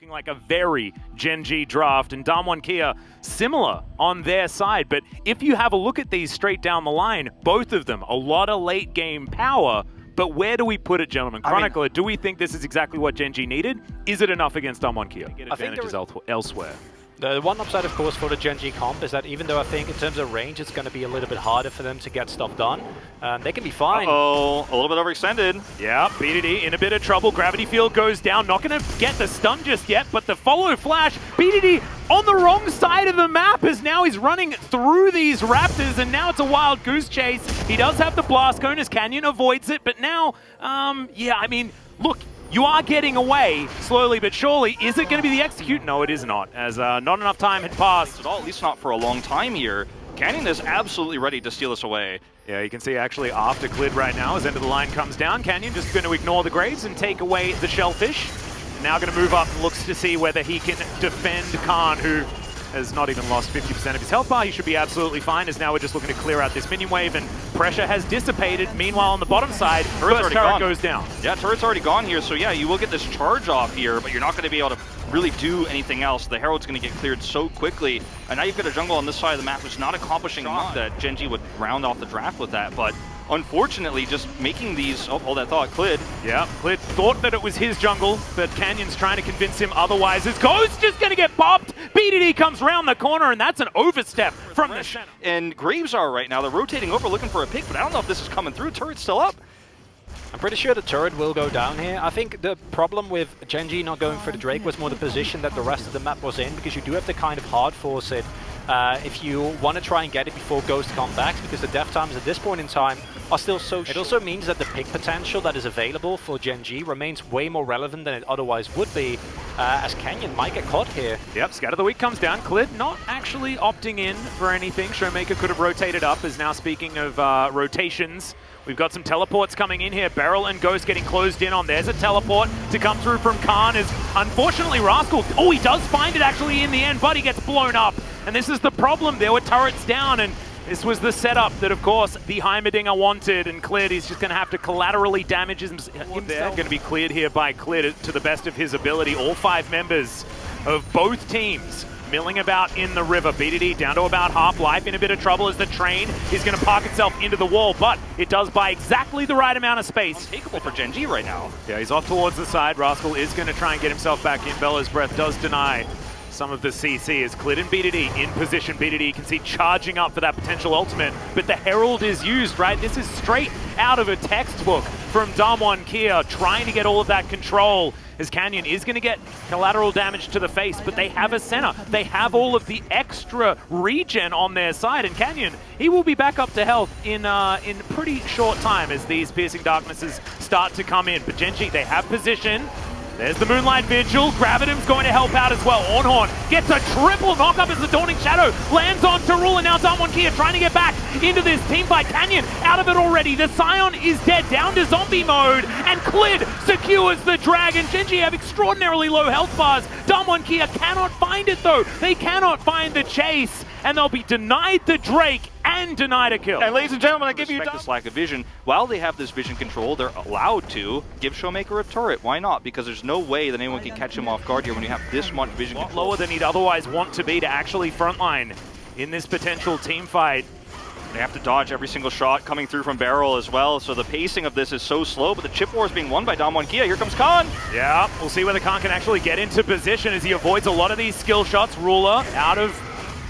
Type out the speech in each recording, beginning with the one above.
looking like a very Gen.G draft, and DAMWON Kia similar on their side. But if you have a look at these straight down the line, both of them, a lot of late game power. But where do we put it, gentlemen? Chronicler, do we think this is exactly what Gen.G needed? Is it enough against DAMWON Kia? Get advantages elsewhere. The one upside, of course, for the Gen.G comp is that even though I think in terms of range it's going to be a little bit harder for them to get stuff done, they can be fine. Uh-oh, a little bit overextended. Yeah, BDD in a bit of trouble. Gravity field goes down. Not going to get the stun just yet, but the follow flash. BDD on the wrong side of the map as now he's running through these Raptors, and now it's a wild goose chase. He does have the blast cone as Canyon avoids it, but now, yeah, I mean, look, you are getting away, slowly but surely. Is it going to be the execute? No, it is not, as not enough time had passed. At least not for a long time here. Canyon is absolutely ready to steal this away. Yeah, you can see actually after Clid right now, as end of the line comes down, Canyon just going to ignore the Graves and take away the Shellfish. Now going to move up and looks to see whether he can defend Khan, who has not even lost 50% of his health bar. He should be absolutely fine, as now we're just looking to clear out this minion wave, and pressure has dissipated. Meanwhile, on the bottom side, first turret goes down. Yeah, turret's already gone here, so yeah, you will get this charge off here, but you're not going to be able to really do anything else. The Herald's going to get cleared so quickly, and now you've got a jungle on this side of the map who's not accomplishing much. That Gen.G would round off the draft with that, but unfortunately, just making these, hold that thought, Clid. Yeah, Clid thought that it was his jungle, but Canyon's trying to convince him otherwise. His Ghost just going to get popped. BDD comes round the corner, and that's an overstep from the Senna. And Graves are right now. They're rotating over looking for a pick, but I don't know if this is coming through. Turret's still up. I'm pretty sure the turret will go down here. I think the problem with Gen.G not going for the Drake was more the position that the rest of the map was in, because you do have to kind of hard force it if you want to try and get it before Ghost comes back, because the death times at this point in time are still so short. It also means that the pick potential that is available for Gen.G remains way more relevant than it otherwise would be, as Canyon might get caught here. Yep, Scat of the Week comes down. Clid not actually opting in for anything. ShowMaker could have rotated up, as now speaking of rotations, we've got some teleports coming in here. Beryl and Ghost getting closed in on. There's a teleport to come through from Khan, as unfortunately Rascal, he does find it actually in the end, but he gets blown up. And this is the problem. There were turrets down, and this was the setup that, of course, the Heimerdinger wanted, and Clid is just going to have to collaterally damage himself. Going to be cleared here by Clid to the best of his ability. All 5 members of both teams milling about in the river. BDD down to about half life, in a bit of trouble as the train is going to park itself into the wall, but it does buy exactly the right amount of space. Untakeable for Gen.G right now. Yeah, he's off towards the side. Rascal is going to try and get himself back in. Bella's breath does deny some of the CC as Clid and BDD in position. BDD you can see charging up for that potential ultimate, but the Herald is used, right? This is straight out of a textbook from DAMWON Kia, trying to get all of that control, as Canyon is going to get collateral damage to the face, but they have a Senna. They have all of the extra regen on their side, and Canyon, he will be back up to health in pretty short time as these Piercing Darknesses start to come in. But Gen.G, they have position. There's the Moonlight Vigil. Gravitum's going to help out as well. Ornn gets a triple knockup as the Dawning Shadow lands on Beryl, and now DAMWON Kia trying to get back into this team fight. Canyon out of it already. The Sion is dead, down to zombie mode, and Clid secures the dragon. Gen.G have extraordinarily low health bars. DAMWON Kia cannot find it though. They cannot find the chase, and they'll be denied the Drake and denied a kill. And ladies and gentlemen, I give you this lack of vision. While they have this vision control, they're allowed to give ShowMaker a turret. Why not? Because there's no way that anyone can catch him off guard here when you have this much vision control. Lower than he'd otherwise want to be to actually frontline in this potential team fight. They have to dodge every single shot coming through from Beryl as well, so the pacing of this is so slow, but the chip war is being won by DAMWON Kia. Here comes Khan. Yeah, we'll see whether Khan can actually get into position as he avoids a lot of these skill shots. Ruler out of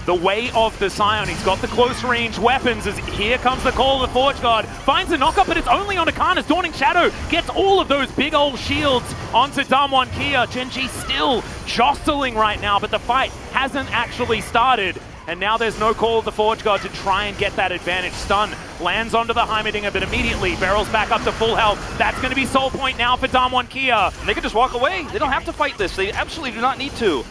the way of the Sion. He's got the close range weapons as here comes the call of the Forge Guard. Finds a knockup, but it's only onto Khan as Dawning Shadow gets all of those big old shields onto DAMWON Kia. Gen.G still jostling right now, but the fight hasn't actually started. And now there's no call of the Forge Guard to try and get that advantage. Stun lands onto the Heimerdinger, but immediately Beryl's back up to full health. That's going to be soul point now for DAMWON Kia. And they can just walk away. They don't have to fight this. They absolutely do not need to.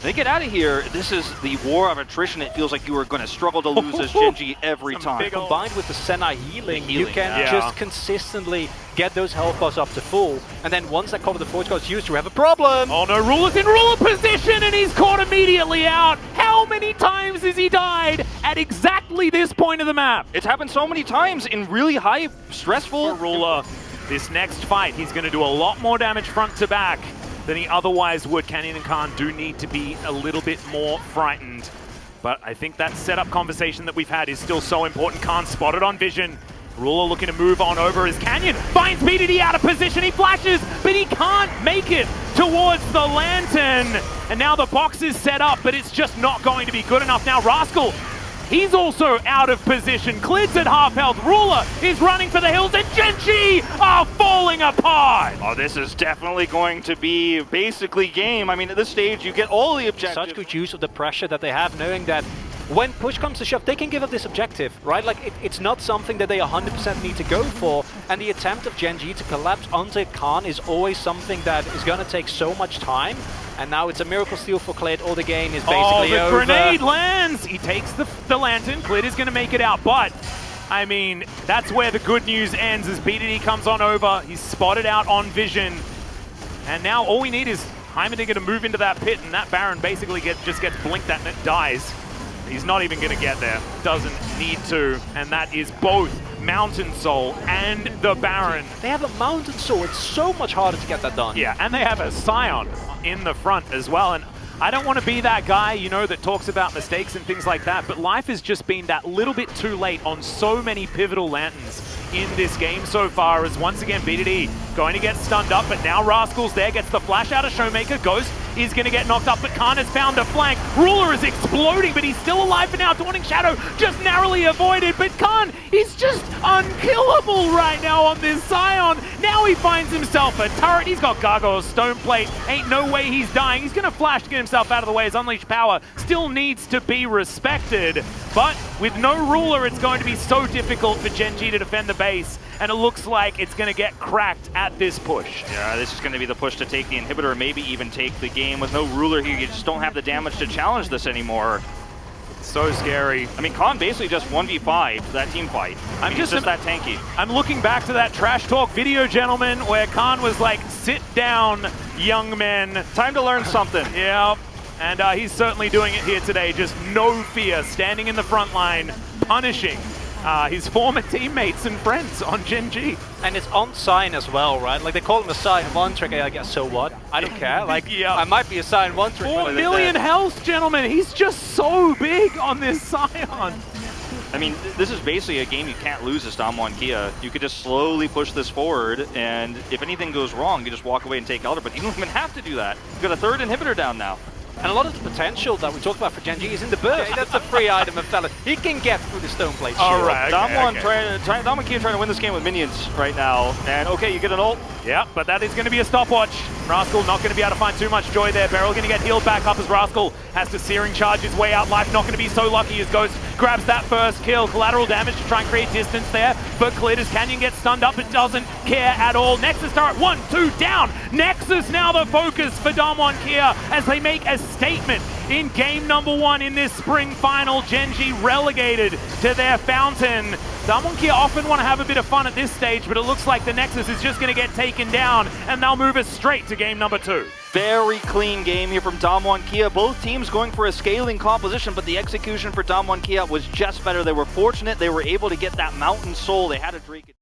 They get out of here. This is the war of attrition. It feels like you are going to struggle to lose as Gen.G every time. Combined with the Senna healing, you can just consistently get those health bars up to full. And then once that Call of the Forge God's used, you have a problem. Oh no, Ruler's in ruler position and he's caught immediately out. How many times has he died at exactly this point of the map? It's happened so many times in really high, stressful... For Ruler, this next fight, he's going to do a lot more damage front to back. than he otherwise would. Canyon and Khan do need to be a little bit more frightened. But I think that setup conversation that we've had is still so important. Khan spotted on vision. Ruler looking to move on over as Canyon finds BDD out of position. He flashes, but he can't make it towards the lantern. And now the box is set up, but it's just not going to be good enough. Now Rascal, he's also out of position. Clid's at half health. Ruler is running for the hills, and Gen.G are falling apart. Oh, this is definitely going to be basically game. I mean, at this stage, you get all the objectives. Such good use of the pressure that they have, knowing that when push comes to shove, they can give up this objective, right? Like, it's not something that they 100% need to go for, and the attempt of Gen.G to collapse onto Khan is always something that is going to take so much time, and now it's a miracle steal for Clid. All the game is basically the over. Grenade lands! He takes the lantern. Clid is going to make it out, but I mean, that's where the good news ends as BDD comes on over. He's spotted out on vision, and now all we need is Heimerdinger to move into that pit, and that Baron basically just gets blinked at and it dies. He's not even going to get there. Doesn't need to. And that is both Mountain Soul and the Baron. They have a Mountain Soul. It's so much harder to get that done. Yeah, and they have a Sion in the front as well. And I don't want to be that guy, you know, that talks about mistakes and things like that, but life has just been that little bit too late on so many pivotal lanterns in this game so far, as once again BDD going to get stunned up, but now Rascal's there, gets the flash out of ShowMaker. Ghost is going to get knocked up, but Khan has found a flank. Ruler is exploding, but he's still alive for now. Dawning Shadow just narrowly avoided, but Khan is just unkillable right now on this Sion. Now he finds himself a turret. He's got Gargoyle's Stone Plate. Ain't no way he's dying. He's going to flash to get himself out of the way. His Unleashed Power still needs to be respected, but with no Ruler, it's going to be so difficult for Gen.G to defend the base, and it looks like it's going to get cracked at this push. Yeah, this is going to be the push to take the inhibitor, maybe even take the game. With no Ruler here, you just don't have the damage to challenge this anymore. So scary. I mean, Khan basically just 1v5 that team fight. I'm just that tanky. I'm looking back to that Trash Talk video, gentlemen, where Khan was like, sit down, young men. Time to learn something. Yeah, and he's certainly doing it here today. Just no fear, standing in the front line, punishing his former teammates and friends on Gen.G. And it's on Sion as well, right? Like, they call him a Sion 1 trick, I guess, so what? I don't care. Like, yeah. I might be a Sion 1 trick. 4 million health, gentlemen. He's just so big on this Sion. I mean, this is basically a game you can't lose as DAMWON Kia. You could just slowly push this forward, and if anything goes wrong, you just walk away and take Elder, but you don't even have to do that. You've got a third inhibitor down now. And a lot of the potential that we talked about for Gen.G is in the burst. Okay, that's a free item of fella. He can get through the stone plate. All right. DAMWON Kia trying to win this game with minions right now. And okay, you get an ult. Yeah, but that is going to be a stopwatch. Rascal not going to be able to find too much joy there. Beryl going to get healed back up as Rascal has to Searing Charge his way out. Life not going to be so lucky as Ghost grabs that first kill. Collateral damage to try and create distance there. But Clid as Canyon gets stunned up, it doesn't care at all. Nexus turret 1, 2 down. Nexus now the focus for DAMWON Kia as they make a statement in game number 1 in this spring final. Gen.G relegated to their fountain. DAMWON Kia often want to have a bit of fun at this stage, but it looks like the Nexus is just going to get taken down, and they'll move us straight to game number 2. Very clean game here from DAMWON Kia. Both teams going for a scaling composition, but the execution for DAMWON Kia was just better. They were fortunate they were able to get that Mountain Soul. They had to drink it.